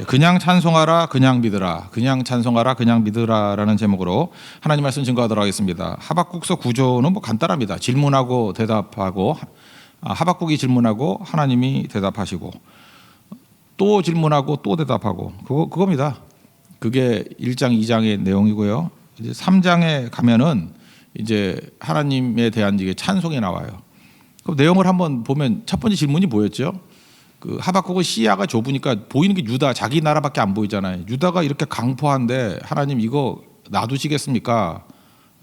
그냥 찬송하라 그냥 믿으라, 그냥 찬송하라 그냥 믿으라라는 제목으로 하나님 말씀 증거하도록 하겠습니다. 하박국서 구조는 뭐 간단합니다. 질문하고 대답하고, 하박국이 질문하고 하나님이 대답하시고, 또 질문하고 또 대답하고, 그겁니다. 그게 1장 2장의 내용이고요. 이제 3장에 가면은 이제 하나님에 대한 이게 찬송이 나와요. 그 내용을 한번 보면 첫 번째 질문이 뭐였죠? 그 하박국은 시야가 좁으니까 보이는 게 유다, 자기 나라밖에 안 보이잖아요. 유다가 이렇게 강포한데 하나님 이거 놔두시겠습니까?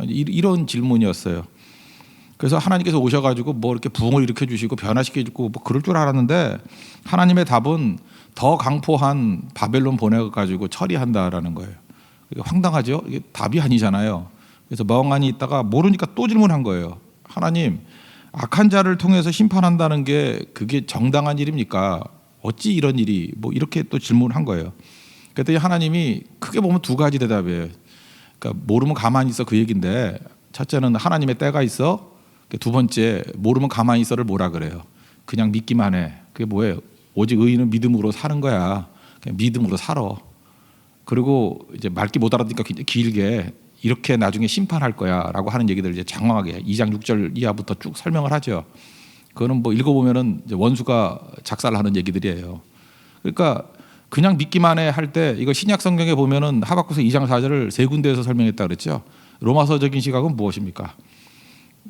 이런 질문이었어요. 그래서 하나님께서 오셔가지고 뭐 이렇게 부흥을 일으켜 주시고 변화시켜주고 뭐 그럴 줄 알았는데, 하나님의 답은 더 강포한 바벨론 보내가지고 처리한다라는 거예요. 황당하죠? 이게 답이 아니잖아요. 그래서 멍하니 있다가 모르니까 또 질문한 거예요. 하나님, 악한 자를 통해서 심판한다는 게 그게 정당한 일입니까? 어찌 이런 일이, 뭐 이렇게 또 질문한 거예요. 그랬더니 하나님이 크게 보면 두 가지 대답이에요. 그러니까 모르면 가만히 있어, 그 얘기인데, 첫째는 하나님의 때가 있어, 두 번째 모르면 가만히 있어를 뭐라 그래요? 그냥 믿기만 해. 그게 뭐예요? 오직 의인은 믿음으로 사는 거야. 그냥 믿음으로 살아. 그리고 이제 말기 못 알아듣니까 길게 이렇게 나중에 심판할 거야라고 하는 얘기들 이제 장황하게 2장 6절 이하부터 쭉 설명을 하죠. 그거는 뭐 읽어보면은 이제 원수가 작살하는 얘기들이에요. 그러니까 그냥 믿기만 해 할 때, 이거 신약 성경에 보면은 하박국서 2장 4절을 세 군데에서 설명했다 그랬죠. 로마서적인 시각은 무엇입니까?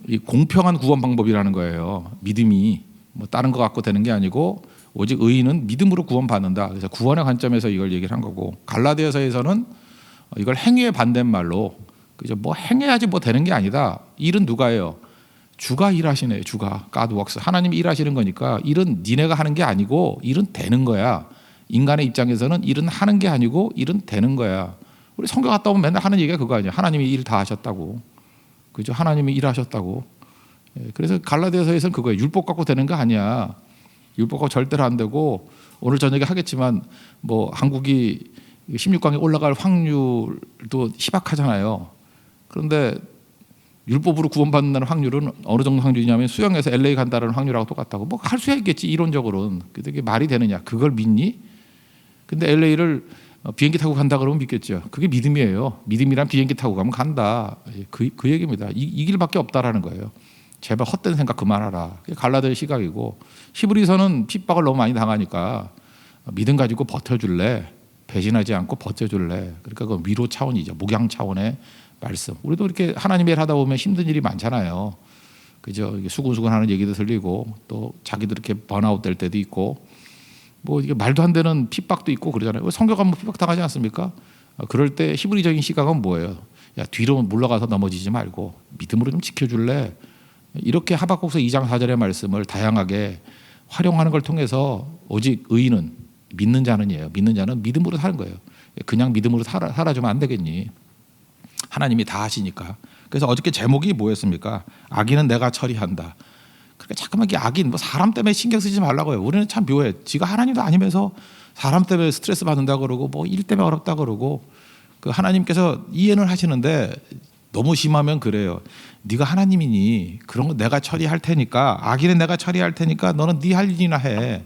이 공평한 구원 방법이라는 거예요. 믿음이 뭐 다른 거 갖고 되는 게 아니고 오직 의인은 믿음으로 구원받는다. 그래서 구원의 관점에서 이걸 얘기를 한 거고, 갈라디아서에서는 이걸 행위의 반대말로, 그죠? 뭐 행해야지 뭐 되는 게 아니다. 일은 누가 해요? 주가 일하시네요. 주가 God works. 하나님이 일하시는 거니까 일은 니네가 하는 게 아니고 일은 되는 거야. 인간의 입장에서는 일은 하는 게 아니고 일은 되는 거야. 우리 성경 갔다 오면 맨날 하는 얘기가 그거 아니야. 하나님이 일 다 하셨다고. 그죠? 하나님이 일하셨다고. 그래서 갈라디아서에서는 그거예요. 율법 갖고 되는 거 아니야. 율법 갖고 절대로 안 되고, 오늘 저녁에 하겠지만 뭐 한국이 16강에 올라갈 확률도 희박하잖아요. 그런데 율법으로 구원받는다는 확률은 어느 정도 확률이냐면 수영에서 LA 간다는 확률하고 똑같다고. 뭐 할 수 있겠지 이론적으로는. 근데 그게 말이 되느냐? 그걸 믿니? 근데 LA를 비행기 타고 간다 그러면 믿겠죠. 그게 믿음이에요. 믿음이란 비행기 타고 가면 간다. 그 얘기입니다. 이 길밖에 없다라는 거예요. 제발 헛된 생각 그만하라. 그게 갈라디아 시각이고, 히브리서는 핍박을 너무 많이 당하니까 믿음 가지고 버텨줄래? 배신하지 않고 버텨줄래? 그러니까 그 위로 차원이죠. 목양 차원의 말씀. 우리도 이렇게 하나님의 일 하다 보면 힘든 일이 많잖아요. 그죠? 수근수근 하는 얘기도 들리고, 또 자기도 이렇게 번아웃 될 때도 있고, 뭐 이게 말도 안 되는 핍박도 있고 그러잖아요. 성경 가면 핍박 당하지 않습니까? 그럴 때 히브리적인 시각은 뭐예요? 야, 뒤로 물러가서 넘어지지 말고 믿음으로 좀 지켜줄래? 이렇게 하박국서 2장 4절의 말씀을 다양하게 활용하는 걸 통해서 오직 의인은 믿는 자는이에요. 믿는 자는 믿음으로 사는 거예요. 그냥 믿음으로 살아주면 안 되겠니? 하나님이 다 하시니까. 그래서 어저께 제목이 뭐였습니까? 악인은 내가 처리한다. 그러니까 자꾸만 이게 악인, 뭐 사람 때문에 신경 쓰지 말라고요. 우리는 참 묘해. 지가 하나님도 아니면서 사람 때문에 스트레스 받는다 그러고, 뭐 일 때문에 어렵다 그러고. 그 하나님께서 이해는 하시는데 너무 심하면 그래요. 네가 하나님이니 그런 거 내가 처리할 테니까, 악인은 내가 처리할 테니까 너는 네 할 일이나 해.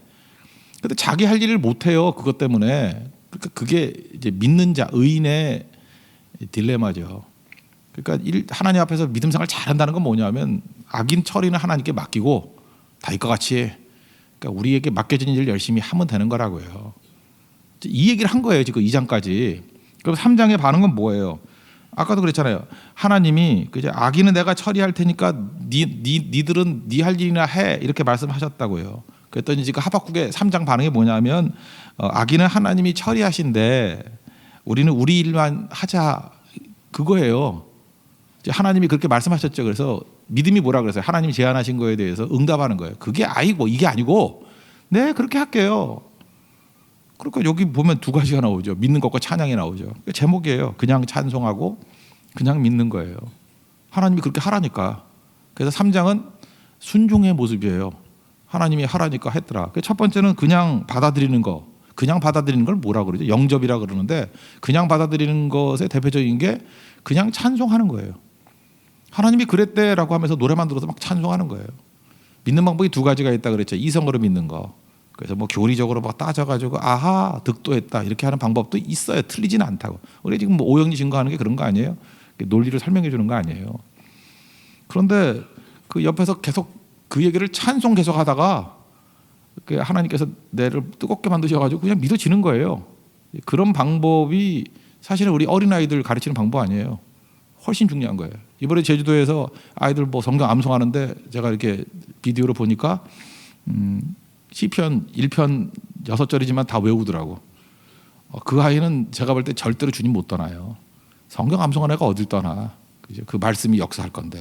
근데 자기 할 일을 못 해요. 그것 때문에. 그러니까 그게 이제 믿는 자, 의인의 딜레마죠. 그러니까 하나님 앞에서 믿음 생활 잘한다는 건 뭐냐면, 악인 처리는 하나님께 맡기고 다윗과 같이, 그러니까 우리에게 맡겨진 일을 열심히 하면 되는 거라고요. 이 얘기를 한 거예요. 지금 2장까지. 그럼 3장의 반응은 뭐예요? 아까도 그랬잖아요. 하나님이 그제 악인은 내가 처리할 테니까 니들은 네 할 일이나 해, 이렇게 말씀하셨다고요. 그랬더니 지금 하박국의 3장 반응이 뭐냐면, 악인은 하나님이 처리하신데 우리는 우리 일만 하자, 그거예요. 하나님이 그렇게 말씀하셨죠. 그래서 믿음이 뭐라 그랬어요? 하나님이 제안하신 거에 대해서 응답하는 거예요. 그게 아니고 이게 아니고, 네 그렇게 할게요. 그러니까 여기 보면 두 가지가 나오죠. 믿는 것과 찬양이 나오죠. 제목이에요. 그냥 찬송하고 그냥 믿는 거예요. 하나님이 그렇게 하라니까. 그래서 3장은 순종의 모습이에요. 하나님이 하라니까 했더라. 첫 번째는 그냥 받아들이는 거. 그냥 받아들이는 걸 뭐라 그러죠? 영접이라 그러는데, 그냥 받아들이는 것의 대표적인 게 그냥 찬송하는 거예요. 하나님이 그랬대라고 하면서 노래만 들어서 막 찬송하는 거예요. 믿는 방법이 두 가지가 있다 그랬죠. 이성으로 믿는 거. 그래서 뭐 교리적으로 막 따져가지고 아하 득도했다 이렇게 하는 방법도 있어요. 틀리지는 않다고. 우리 지금 뭐 오영리 증거하는 게 그런 거 아니에요? 논리를 설명해 주는 거 아니에요? 그런데 그 옆에서 계속 그 얘기를 찬송 계속 하다가 하나님께서 내를 뜨겁게 만드셔가지고 그냥 믿어지는 거예요. 그런 방법이 사실은 우리 어린아이들 가르치는 방법 아니에요. 훨씬 중요한 거예요. 이번에 제주도에서 아이들 뭐 성경 암송하는데 제가 이렇게 비디오로 보니까 시편 1편 6절이지만 다 외우더라고. 그 아이는 제가 볼 때 절대로 주님 못 떠나요. 성경 암송하는 애가 어딜 떠나. 그죠? 그 말씀이 역사할 건데.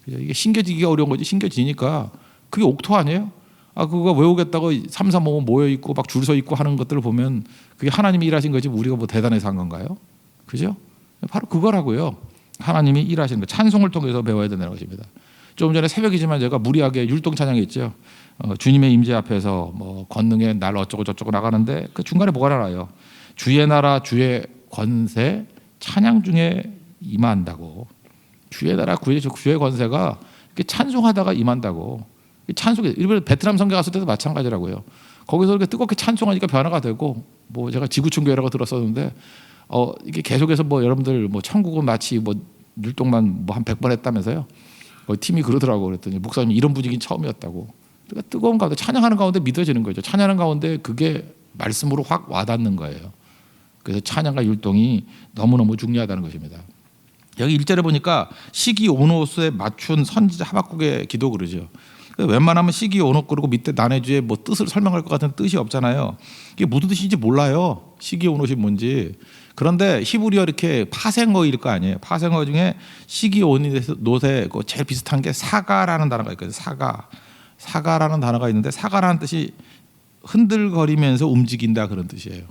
그죠? 이게 신겨지기가 어려운 거지. 신겨지니까 그게 옥토 아니에요? 그거 외우겠다고 3, 4, 5 모여 있고 막 줄 서 있고 하는 것들을 보면 그게 하나님이 일하신 거지 우리가 뭐 대단해서 한 건가요? 그죠? 바로 그거라고요. 하나님이 일하시는 거. 찬송을 통해서 배워야 된다는 것입니다. 좀 전에 새벽이지만 제가 무리하게 율동 찬양했죠. 주님의 임재 앞에서 뭐 권능의 날 어쩌고 저쩌고 나가는데 그 중간에 뭐가 나와요? 주의 나라 주의 권세 찬양 중에 임한다고. 주의 나라 주의 권세가 찬송하다가 임한다고. 찬송이 일본 베트남 선교 갔을 때도 마찬가지라고요. 거기서 이렇게 뜨겁게 찬송하니까 변화가 되고 뭐 제가 지구촌교회라고 들었었는데 이게 계속해서 뭐 여러분들 뭐 천국은 마치 뭐 율동만 뭐 한 100번 했다면서요. 팀이 그러더라고. 그랬더니 목사님이 이런 분위기는 처음이었다고. 그러니까 뜨거운 가운데 찬양하는 가운데 믿어지는 거죠. 찬양하는 가운데 그게 말씀으로 확 와닿는 거예요. 그래서 찬양과 율동이 너무너무 중요하다는 것입니다. 여기 1절에 보니까 시기 오노스에 맞춘 선지자 하박국의 기도 그러죠. 웬만하면 시기 오노 그러고 밑에 난해주의 뭐 뜻을 설명할 것 같은 뜻이 없잖아요. 이게 무슨 뜻인지 몰라요. 시기 오노이 뭔지. 그런데 히브리어 이렇게 파생어일 거 아니에요. 파생어 중에 시기 오노에 제일 비슷한 게 사가라는 단어가 있거든요. 사가라는 단어가 있는데 사가라는 뜻이 흔들거리면서 움직인다 그런 뜻이에요.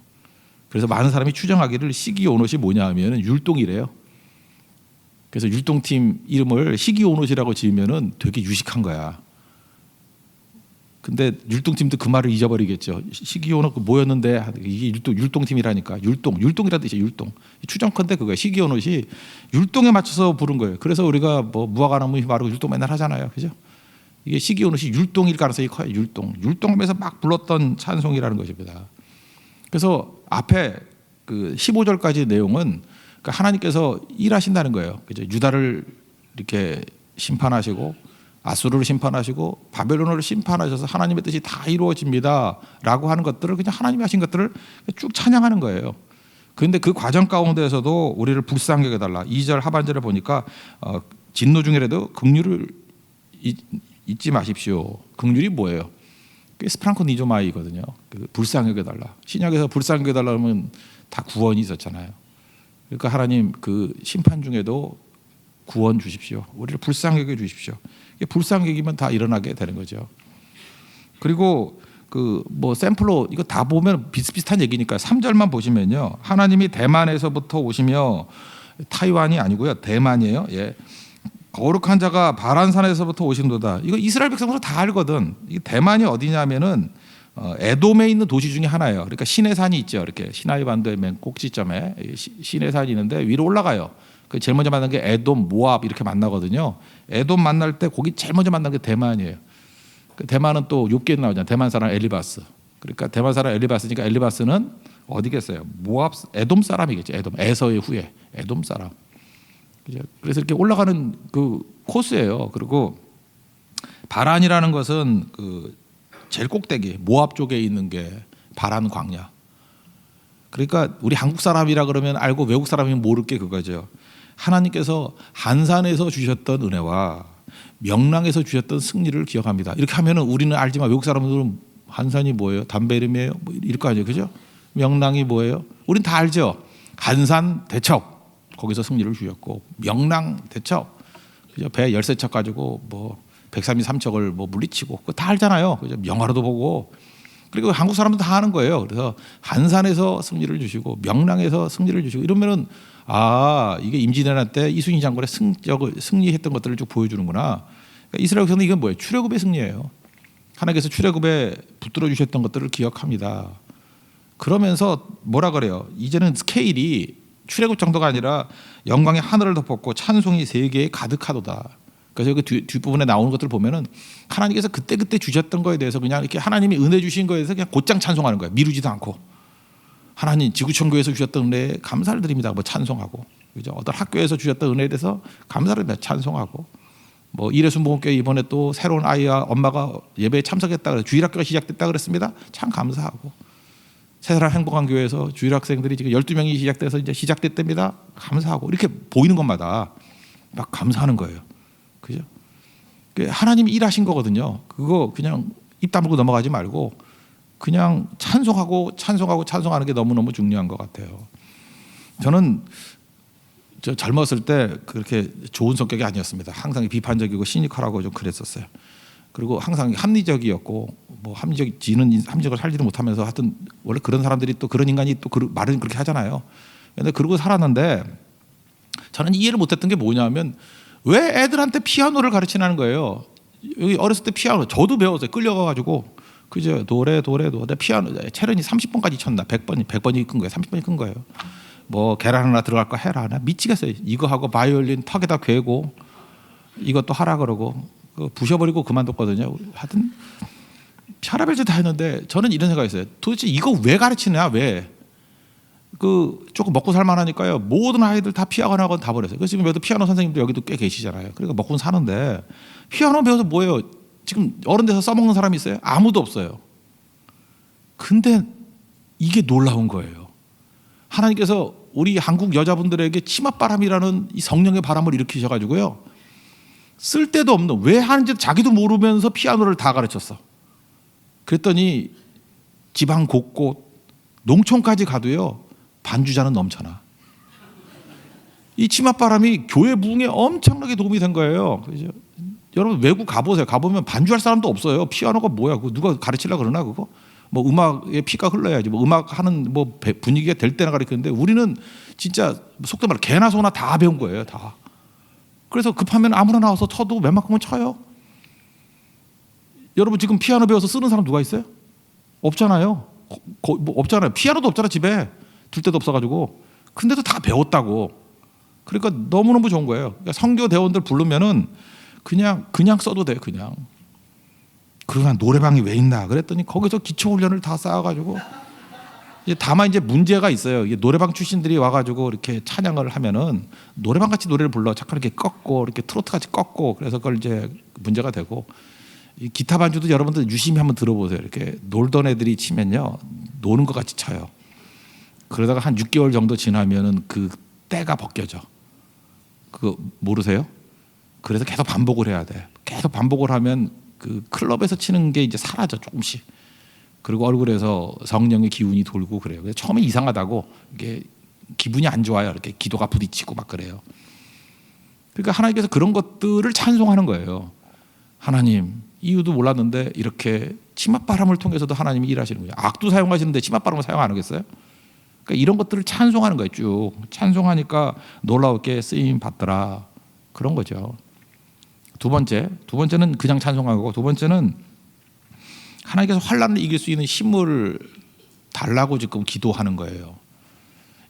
그래서 많은 사람이 추정하기를 시기 오노이 뭐냐 하면 율동이래요. 그래서 율동팀 이름을 시기 오노이라고 지으면은 되게 유식한 거야. 근데 율동팀도 그 말을 잊어버리겠죠. 시기오노 뭐였는데 이게 율동팀이라니까. 율동이라는 뜻이에요. 율동. 추정컨대 그거예요. 시기오노이 율동에 맞춰서 부른 거예요. 그래서 우리가 뭐 무화과나무 바르고 율동 맨날 하잖아요. 그죠? 이게 시기오노이 율동일 가능성이 커요. 율동하면서 막 불렀던 찬송이라는 것입니다. 그래서 앞에 그 15절까지 내용은 하나님께서 일하신다는 거예요. 그죠? 유다를 이렇게 심판하시고 아수르를 심판하시고 바벨론을 심판하셔서 하나님의 뜻이 다 이루어집니다라고 하는 것들을 그냥 하나님이 하신 것들을 쭉 찬양하는 거예요. 그런데 그 과정 가운데에서도 우리를 불쌍하게 해달라. 2절 하반절에 보니까 진노 중이라도 긍휼을 잊지 마십시오. 긍휼이 뭐예요? 그게 스프랑코 니조마이거든요. 불쌍하게 해달라. 신약에서 불쌍하게 해달라 하면 다 구원이 있었잖아요. 그러니까 하나님 그 심판 중에도 구원 주십시오. 우리를 불쌍하게 해 주십시오. 불쌍하게 여기면 다 일어나게 되는 거죠. 그리고 그 뭐 샘플로 이거 다 보면 비슷비슷한 얘기니까 3절만 보시면요. 하나님이 대만에서부터 오시며 타이완이 아니고요. 대만이에요. 예. 거룩한 자가 바란산에서부터 오신도다. 이거 이스라엘 백성들 다 알거든. 이 대만이 어디냐면은 에돔에 있는 도시 중에 하나예요. 그러니까 시내산이 있죠. 이렇게 시나이 반도의 맨 꼭지점에 시내산이 있는데 위로 올라가요. 그 제일 먼저 만난 게 에돔, 모압 이렇게 만나거든요. 에돔 만날 때 거기 제일 먼저 만난 게 대만이에요. 그 대만은 또 욥기에 나오잖아요. 대만 사람 엘리바스. 그러니까 대만 사람 엘리바스니까 엘리바스는 어디겠어요? 모압, 에돔 사람이겠죠. 에돔, 에서의 후예, 에돔 사람. 그래서 이렇게 올라가는 그 코스예요. 그리고 바란이라는 것은 그 제일 꼭대기, 모압 쪽에 있는 게 바란 광야. 그러니까 우리 한국 사람이라 그러면 알고 외국 사람이면 모를 게 그거죠. 하나님께서 한산에서 주셨던 은혜와 명랑에서 주셨던 승리를 기억합니다. 이렇게 하면은 우리는 알지만 외국 사람들은 한산이 뭐예요? 담배 이름이에요? 뭐 이럴 거 아니에요, 그죠? 명랑이 뭐예요? 우린 다 알죠. 한산 대첩 거기서 승리를 주셨고 명랑 대첩 그죠? 배 13척 가지고 뭐 133척을 뭐 물리치고 그거 다 알잖아요, 그죠? 영화로도 보고. 그리고 한국 사람도 다 하는 거예요. 그래서 한산에서 승리를 주시고 명랑에서 승리를 주시고 이러면은 이게 임진왜란 때 이순신 장군의 승리했던 것들을 쭉 보여주는구나. 그러니까 이스라엘 백성은 이건 뭐예요? 출애굽의 승리예요. 하나님께서 출애굽에 붙들어 주셨던 것들을 기억합니다. 그러면서 뭐라 그래요? 이제는 스케일이 출애굽 정도가 아니라 영광의 하늘을 덮었고 찬송이 세계에 가득하도다. 그래서 여기 뒷부분에 나오는 것들을 보면은 하나님께서 그때 주셨던 거에 대해서 그냥 이렇게 하나님이 은혜 주신 거에 대해서 그냥 곧장 찬송하는 거예요. 미루지도 않고. 하나님 지구촌교회에서 주셨던 은혜에 감사를 드립니다. 뭐 찬송하고. 그죠? 어떤 학교에서 주셨던 은혜에 대해서 감사를 드립니다. 찬송하고. 뭐 이레순복음교회 이번에 또 새로운 아이와 엄마가 예배에 참석했다 그래서 주일학교가 시작됐다 그랬습니다. 참 감사하고. 새사람 행복한 교회에서 주일학생들이 지금 12명이 시작돼서 이제 시작됐답니다. 감사하고. 이렇게 보이는 것마다 막 감사하는 거예요. 그죠? 하나님이 일하신 거거든요. 그거 그냥 입 다물고 넘어가지 말고 그냥 찬송하는 게 너무너무 중요한 것 같아요. 저는 젊었을 때 그렇게 좋은 성격이 아니었습니다. 항상 비판적이고 시니컬하고 좀 그랬었어요. 그리고 항상 합리적이었고 뭐 합리적으로 살지도 못하면서 하여튼 원래 그런 사람들이 또 그런 인간이 또 말은 그렇게 하잖아요. 근데 그러고 살았는데 저는 이해를 못했던 게 뭐냐면 왜 애들한테 피아노를 가르치는 거예요. 여기 어렸을 때 피아노 저도 배웠어요. 끌려가가지고 그죠? 도레 피아노 체르니 30번까지 쳤나 100번이 큰 거예요. 30번이 큰 거예요. 뭐 계란 하나 들어갈 거 해라. 나 미치겠어요. 이거 하고 바이올린 턱에다 괴고 이것도 하라 그러고 부셔버리고 그만뒀거든요. 하여튼 샤라벨즈 다 했는데 저는 이런 생각했어요. 도대체 이거 왜 가르치냐 왜? 조금 먹고 살만하니까요. 모든 아이들 다 피아노 학원 다 버렸어요. 그래서 지금 여기도 피아노 선생님도 여기도 꽤 계시잖아요. 그러니까 먹고는 사는데 피아노 배워서 뭐예요? 지금 어른 돼서 써먹는 사람이 있어요? 아무도 없어요. 근데 이게 놀라운 거예요. 하나님께서 우리 한국 여자분들에게 치맛바람이라는 이 성령의 바람을 일으키셔가지고요. 쓸데도 없는 왜 하는지 자기도 모르면서 피아노를 다 가르쳤어. 그랬더니 지방 곳곳 농촌까지 가도요. 반주자는 넘쳐나. 이 치맛바람이 교회 부흥에 엄청나게 도움이 된 거예요. 그죠? 여러분 외국 가보세요. 가보면 반주할 사람도 없어요. 피아노가 뭐야? 그거 누가 가르치려고 그러나 그거? 뭐 음악에 피가 흘러야지. 뭐 음악 하는 뭐 분위기가 될 때나 가르치는데 우리는 진짜 속된 말로 개나 소나 다 배운 거예요. 다. 그래서 급하면 아무나 나와서 쳐도 웬만큼은 쳐요. 여러분 지금 피아노 배워서 쓰는 사람 누가 있어요? 없잖아요. 뭐 없잖아요. 피아노도 없잖아 집에. 둘 데도 없어가지고. 근데도 다 배웠다고. 그러니까 너무너무 좋은 거예요. 그러니까 선교 대원들 부르면은 그냥 써도 돼 그냥. 그러나 노래방이 왜 있나 그랬더니 거기서 기초 훈련을 다 쌓아가지고 다만 이제 문제가 있어요. 이게 노래방 출신들이 와가지고 이렇게 찬양을 하면은 노래방 같이 노래를 불러 자꾸 이렇게 꺾고 이렇게 트로트 같이 꺾고 그래서 그걸 이제 문제가 되고 이 기타 반주도 여러분들 유심히 한번 들어보세요. 이렇게 놀던 애들이 치면요 노는 것 같이 쳐요. 그러다가 한 6개월 정도 지나면은 그 때가 벗겨져. 그거 모르세요? 그래서 계속 반복을 해야 돼. 계속 반복을 하면 그 클럽에서 치는 게 이제 사라져 조금씩. 그리고 얼굴에서 성령의 기운이 돌고 그래요. 그래서 처음에 이상하다고 이게 기분이 안 좋아요. 이렇게 기도가 부딪히고 막 그래요. 그러니까 하나님께서 그런 것들을 찬송하는 거예요. 하나님 이유도 몰랐는데 이렇게 치맛바람을 통해서도 하나님이 일하시는 거예요. 악도 사용하시는데 치맛바람을 사용 안 하겠어요? 그러니까 이런 것들을 찬송하는 거예요. 쭉 찬송하니까 놀라웠게 쓰임 받더라. 그런 거죠. 두 번째는 그냥 찬송하고 두 번째는 하나님께서 환난을 이길 수 있는 힘을 달라고 지금 기도하는 거예요.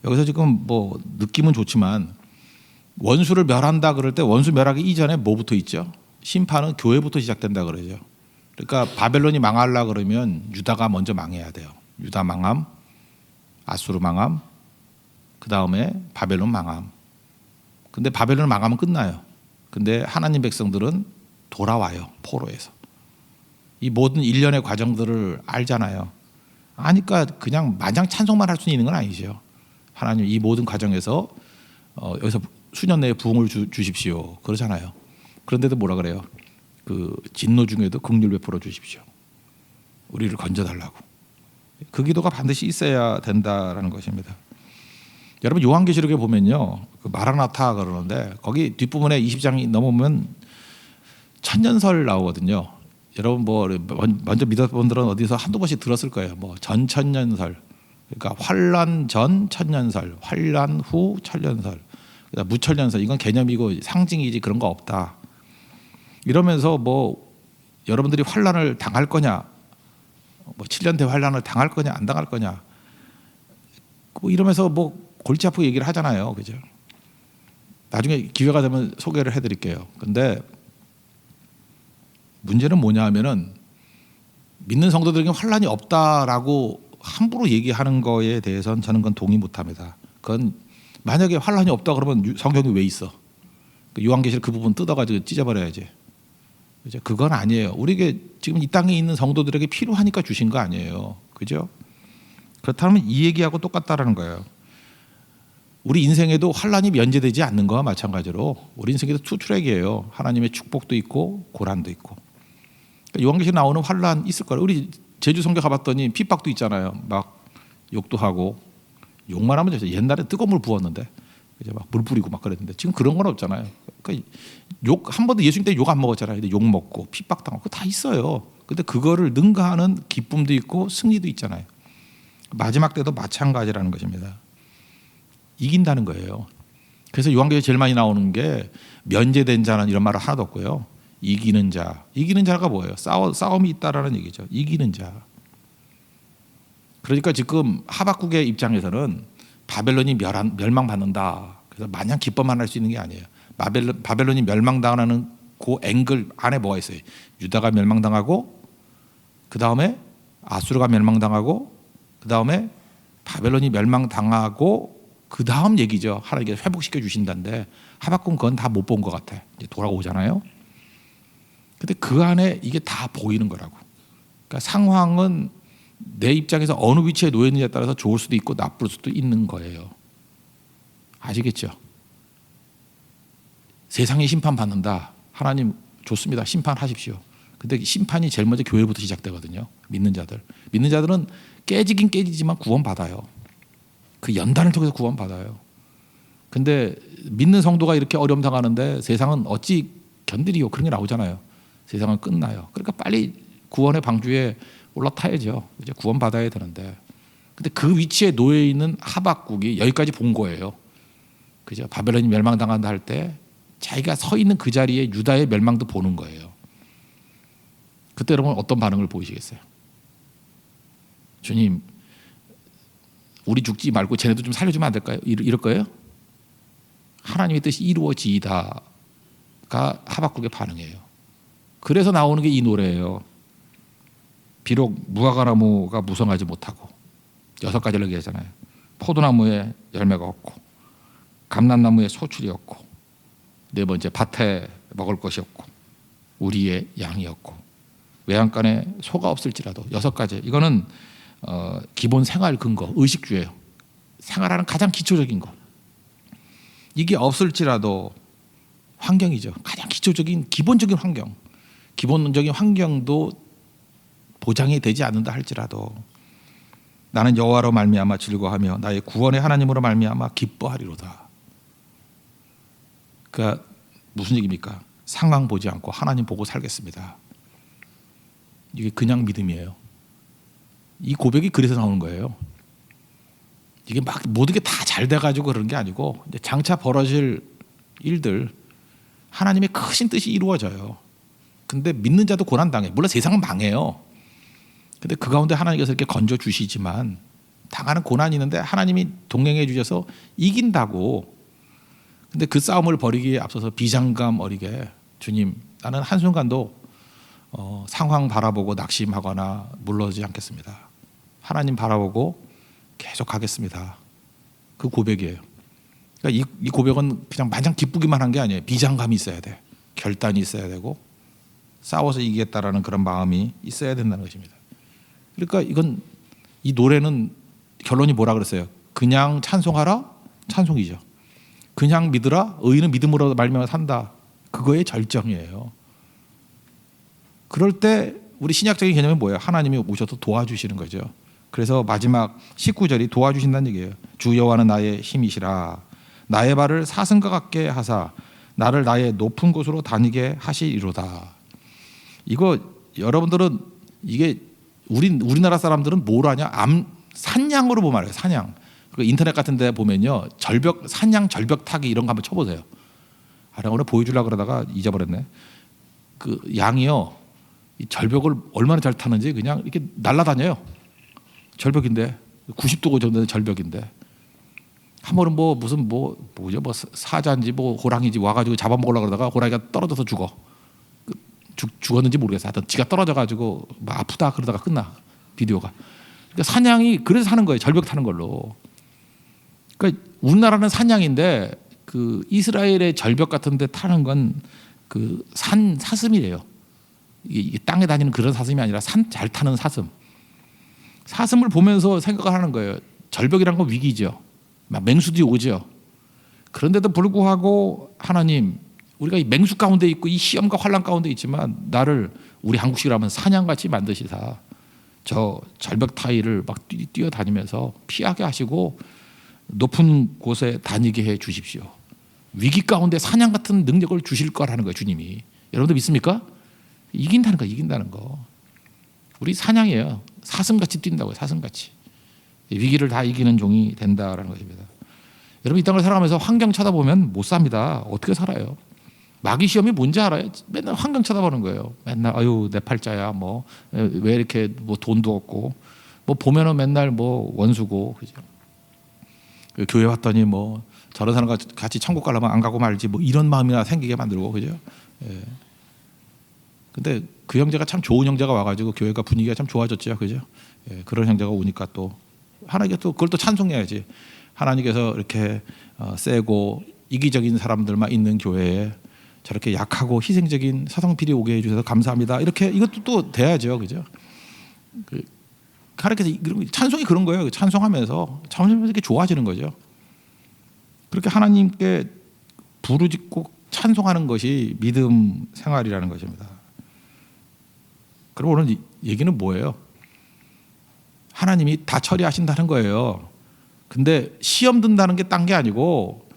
여기서 지금 뭐 느낌은 좋지만 원수를 멸한다 그럴 때 원수 멸하기 이전에 뭐부터 있죠? 심판은 교회부터 시작된다 그러죠. 그러니까 바벨론이 망하려 그러면 유다가 먼저 망해야 돼요. 유다 망함, 아수르 망함, 그 다음에 바벨론 망함. 근데 바벨론 망하면 끝나요. 근데 하나님 백성들은 돌아와요. 포로에서. 이 모든 일련의 과정들을 알잖아요. 아니까 그냥 마냥 찬송만 할 수 있는 건 아니죠. 하나님 이 모든 과정에서 여기서 수년 내에 부흥을 주십시오. 그러잖아요. 그런데도 뭐라 그래요? 그 진노 중에도 긍휼 베풀어 주십시오. 우리를 건져달라고. 그 기도가 반드시 있어야 된다라는 것입니다. 여러분 요한계시록에 보면요, 그 마라나타 그러는데 거기 뒷부분에 20장이 넘으면 천년설 나오거든요. 여러분 뭐 먼저 믿었던 분들은 어디서 한두 번씩 들었을 거예요. 뭐 전천년설, 그러니까 환란 전 천년설, 환란 후 천년설, 그다음 무천년설. 이건 개념이고 상징이지 그런 거 없다. 이러면서 뭐 여러분들이 환란을 당할 거냐, 뭐 7년 대환란을 당할 거냐 안 당할 거냐, 뭐 이러면서 뭐 골치 아프게 얘기를 하잖아요, 그죠? 나중에 기회가 되면 소개를 해드릴게요. 근데 문제는 뭐냐 하면은 믿는 성도들에게 환란이 없다라고 함부로 얘기하는 거에 대해서는 저는 그건 동의 못합니다. 그건 만약에 환란이 없다 그러면 성경이 왜 있어? 요한계시록 그 부분 뜯어가지고 찢어버려야지. 그죠? 그건 아니에요. 우리에게 지금 이 땅에 있는 성도들에게 필요하니까 주신 거 아니에요. 그죠? 그렇다면 이 얘기하고 똑같다라는 거예요. 우리 인생에도 환란이 면제되지 않는 거와 마찬가지로 우리 인생에도 투트랙이에요. 하나님의 축복도 있고 고난도 있고. 그러니까 요한계시록 나오는 환란 있을 거예요. 우리 제주 성교 가봤더니 핍박도 있잖아요. 막 욕도 하고 욕만 하면 되죠. 옛날에 뜨거운 물 부었는데 이제 막 물 뿌리고 막 그랬는데 지금 그런 건 없잖아요. 그러니까 욕 한 번도 예수님 때 욕 안 먹었잖아요. 근데 욕 먹고 핍박 당하고 다 있어요. 근데 그거를 능가하는 기쁨도 있고 승리도 있잖아요. 마지막 때도 마찬가지라는 것입니다. 이긴다는 거예요. 그래서 요한계시록에 제일 많이 나오는 게 면제된 자는 이런 말을 하나도 없고요. 이기는 자. 이기는 자가 뭐예요? 싸움이 있다라는 얘기죠. 이기는 자. 그러니까 지금 하박국의 입장에서는 바벨론이 멸망받는다. 그래서 마냥 기뻐만 할 수 있는 게 아니에요. 바벨론이 멸망당하는 그 앵글 안에 뭐가 있어요? 유다가 멸망당하고 그 다음에 아수르가 멸망당하고 그 다음에 바벨론이 멸망당하고 그 다음 얘기죠. 하나님께서 회복시켜 주신다는데 하박국은 그건 다 못 본 것 같아. 이제 돌아오잖아요. 근데 그 안에 이게 다 보이는 거라고. 그러니까 상황은 내 입장에서 어느 위치에 놓여 있느냐에 따라서 좋을 수도 있고 나쁠 수도 있는 거예요. 아시겠죠? 세상이 심판받는다. 하나님 좋습니다. 심판하십시오. 근데 심판이 제일 먼저 교회부터 시작되거든요. 믿는 자들. 믿는 자들은 깨지긴 깨지지만 구원받아요. 그 연단을 통해서 구원받아요. 근데 믿는 성도가 이렇게 어려움 당하는데 세상은 어찌 견디리요. 그런 게 나오잖아요. 세상은 끝나요. 그러니까 빨리 구원의 방주에 올라타야죠. 이제 구원받아야 되는데. 근데 그 위치에 놓여 있는 하박국이 여기까지 본 거예요. 그죠? 바벨론이 멸망당한다 할 때 자기가 서 있는 그 자리에 유다의 멸망도 보는 거예요. 그때 여러분 어떤 반응을 보이시겠어요? 주님, 우리 죽지 말고 쟤네도 좀 살려주면 안 될까요? 이럴 거예요? 하나님의 뜻이 이루어지이다가 하박국의 반응이에요. 그래서 나오는 게 이 노래예요. 비록 무화과나무가 무성하지 못하고 6가지를 얘기하잖아요. 포도나무에 열매가 없고 감람나무에 소출이 없고 4번째 밭에 먹을 것이 없고 우리의 양이 없고 외양간에 소가 없을지라도 6가지. 이거는 기본 생활 근거, 의식주예요. 생활하는 가장 기초적인 거. 이게 없을지라도 환경이죠. 가장 기초적인 기본적인 환경. 기본적인 환경도 보장이 되지 않는다 할지라도 나는 여호와로 말미암아 즐거워하며 나의 구원의 하나님으로 말미암아 기뻐하리로다. 그러니까 무슨 얘기입니까? 상황 보지 않고 하나님 보고 살겠습니다. 이게 그냥 믿음이에요. 이 고백이 그래서 나오는 거예요. 이게 막 모든 게 다 잘 돼가지고 그런 게 아니고 이제 장차 벌어질 일들 하나님의 크신 뜻이 이루어져요. 근데 믿는 자도 고난당해. 물론 세상은 망해요. 근데 그 가운데 하나님께서 이렇게 건져 주시지만 당하는 고난이 있는데 하나님이 동행해 주셔서 이긴다고. 근데 그 싸움을 벌이기에 앞서서 비장감 어리게 주님, 나는 한순간도 상황 바라보고 낙심하거나 물러지지 않겠습니다. 하나님 바라보고 계속 가겠습니다. 그 고백이에요. 그러니까 이 고백은 그냥 마냥 기쁘기만 한 게 아니에요. 비장감이 있어야 돼. 결단이 있어야 되고 싸워서 이기겠다라는 그런 마음이 있어야 된다는 것입니다. 그러니까 이 노래는 결론이 뭐라 그랬어요? 그냥 찬송하라? 찬송이죠. 그냥 믿으라? 의인은 믿음으로 말미암아 산다. 그거의 절정이에요. 그럴 때 우리 신약적인 개념은 뭐예요? 하나님이 오셔서 도와주시는 거죠. 그래서 마지막 19절이 도와주신다는 얘기예요. 주 여호와는 나의 힘이시라. 나의 발을 사슴과 같게 하사 나를 나의 높은 곳으로 다니게 하시리로다. 이거 여러분들은 이게 우리나라 사람들은 뭘 하냐? 산양으로 보면 알아요. 산양. 인터넷 같은 데 보면요. 산양 절벽 타기 이런 거 한번 쳐보세요. 오늘 보여주려고 그러다가 잊어버렸네. 그 양이요. 이 절벽을 얼마나 잘 타는지 그냥 이렇게 날아다녀요. 절벽인데 90도 정도 되는 절벽인데 한 번은 무슨 사자인지 호랑이인지 와가지고 잡아먹으려고 그러다가 호랑이가 떨어져서 죽어. 죽었는지 모르겠어. 하여튼 지가 떨어져가지고 막 아프다 그러다가 끝나 비디오가. 그러니까 사냥이 그래서 사는 거예요. 절벽 타는 걸로. 그러니까 우리나라는 사냥인데 그 이스라엘의 절벽 같은데 타는 건 그 산 사슴이래요. 이게 땅에 다니는 그런 사슴이 아니라 산 잘 타는 사슴. 사슴을 보면서 생각을 하는 거예요. 절벽이란 건 위기죠. 막 맹수들이 오죠. 그런데도 불구하고 하나님, 우리가 이 맹수 가운데 있고 이 시험과 환난 가운데 있지만 나를 우리 한국식으로 하면 사냥같이 만드시사 저 절벽 타이를 막 뛰어다니면서 피하게 하시고 높은 곳에 다니게 해 주십시오. 위기 가운데 사냥 같은 능력을 주실 거라는 거예요. 주님이. 여러분들 믿습니까? 이긴다는 거, 이긴다는 거. 우리 사냥이에요. 사슴같이 뛴다고요. 사슴같이. 위기를 다 이기는 종이 된다라는 것입니다. 여러분 이 땅을 살아가면서 환경 쳐다보면 못 삽니다. 어떻게 살아요? 마귀 시험이 뭔지 알아요? 맨날 환경 쳐다보는 거예요. 맨날 아유 내 팔자야 뭐 왜 이렇게 뭐 돈도 없고 뭐 보면은 맨날 뭐 원수고 그죠? 교회 왔더니 뭐 저런 사람과 같이 천국 가려면 안 가고 말지 뭐 이런 마음이나 생기게 만들고 그죠? 예. 근데 그 형제가 참 좋은 형제가 와가지고 교회가 분위기가 참 좋아졌죠, 그죠? 예. 그런 형제가 오니까 또 하나님께 또 그걸 또 찬송해야지. 하나님께서 이렇게 세고 이기적인 사람들만 있는 교회에 저렇게 약하고 희생적인 사성필이 오게 해주셔서 감사합니다. 이렇게 이것도 또 돼야죠, 그죠? 하나님께서 찬송이 그런 거예요. 찬송하면서 점점 이렇게 좋아지는 거죠. 그렇게 하나님께 부르짖고 찬송하는 것이 믿음 생활이라는 것입니다. 그럼 오늘 얘기는 뭐예요? 하나님이 다 처리하신다는 거예요. 근데 시험 든다는 게 딴 게 아니고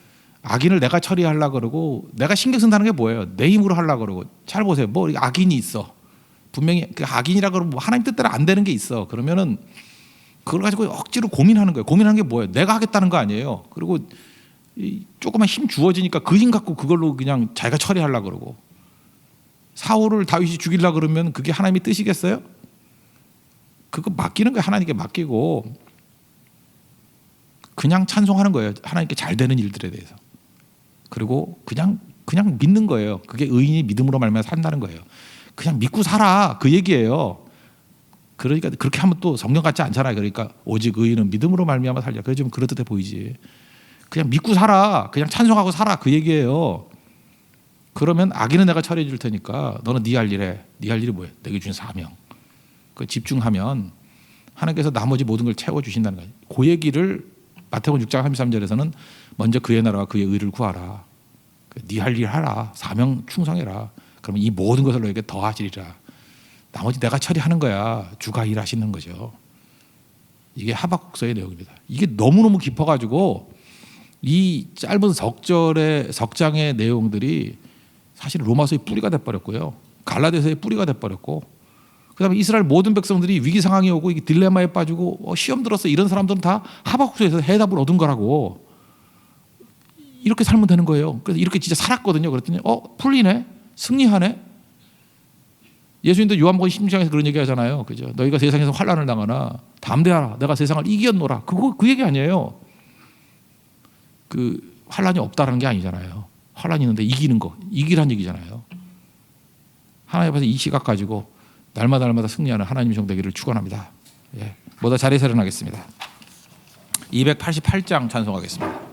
악인을 내가 처리하려고 그러고 내가 신경 쓴다는 게 뭐예요? 내 힘으로 하려고 그러고. 잘 보세요. 뭐 악인이 있어. 분명히 악인이라 그러면 뭐 하나님 뜻대로 안 되는 게 있어. 그러면은 그걸 가지고 억지로 고민하는 거예요. 고민하는 게 뭐예요? 내가 하겠다는 거 아니에요. 그리고 조금만 힘 주어지니까 그 힘 갖고 그걸로 그냥 자기가 처리하려고 그러고. 사울을 다윗이 죽이려고 그러면 그게 하나님의 뜻이겠어요? 그거 맡기는 거예요. 하나님께 맡기고 그냥 찬송하는 거예요. 하나님께 잘 되는 일들에 대해서. 그리고 그냥 믿는 거예요. 그게 의인이 믿음으로 말미암아 산다는 거예요. 그냥 믿고 살아 그 얘기예요. 그러니까 그렇게 하면 또 성경 같지 않잖아요. 그러니까 오직 의인은 믿음으로 말미암아 살자. 그래 좀 그럴듯해 보이지. 그냥 믿고 살아. 그냥 찬송하고 살아 그 얘기예요. 그러면 악인은 내가 처리해 줄 테니까 너는 네 할 일에 네 할 일이 뭐야? 내게 준 사명. 그 집중하면 하나님께서 나머지 모든 걸 채워 주신다는 거예요. 그 얘기를 마태복음 6장 33절에서는 먼저 그의 나라와 그의 의를 구하라. 네 할 일 하라. 사명 충성해라. 그러면 이 모든 것을 너에게 더하시리라. 나머지 내가 처리하는 거야. 주가 일하시는 거죠. 이게 하박국서의 내용입니다. 이게 너무너무 깊어가지고 이 짧은 석장의 내용들이 사실 로마서의 뿌리가 돼버렸고요. 갈라디아서의 뿌리가 돼버렸고 그다음에 이스라엘 모든 백성들이 위기 상황이 오고 이게 딜레마에 빠지고 시험 들었어 이런 사람들은 다 하박국서에서 해답을 얻은 거라고. 이렇게 살면 되는 거예요. 그래서 이렇게 진짜 살았거든요. 그랬더니 풀리네. 승리하네. 예수님도 요한복음 16장에서 그런 얘기 하잖아요. 그죠? 너희가 세상에서 환난을 당하나 담대하라. 내가 세상을 이겼노라. 그 얘기 아니에요. 그 환난이 없다라는 게 아니잖아요. 환난이 있는데 이기는 거. 이기란 얘기잖아요. 하나님 앞에서 이 시각 가지고 날마다 승리하는 하나님 종 되기를 축원합니다. 예. 모두 자리에서 일어나겠습니다. 288장 찬송하겠습니다.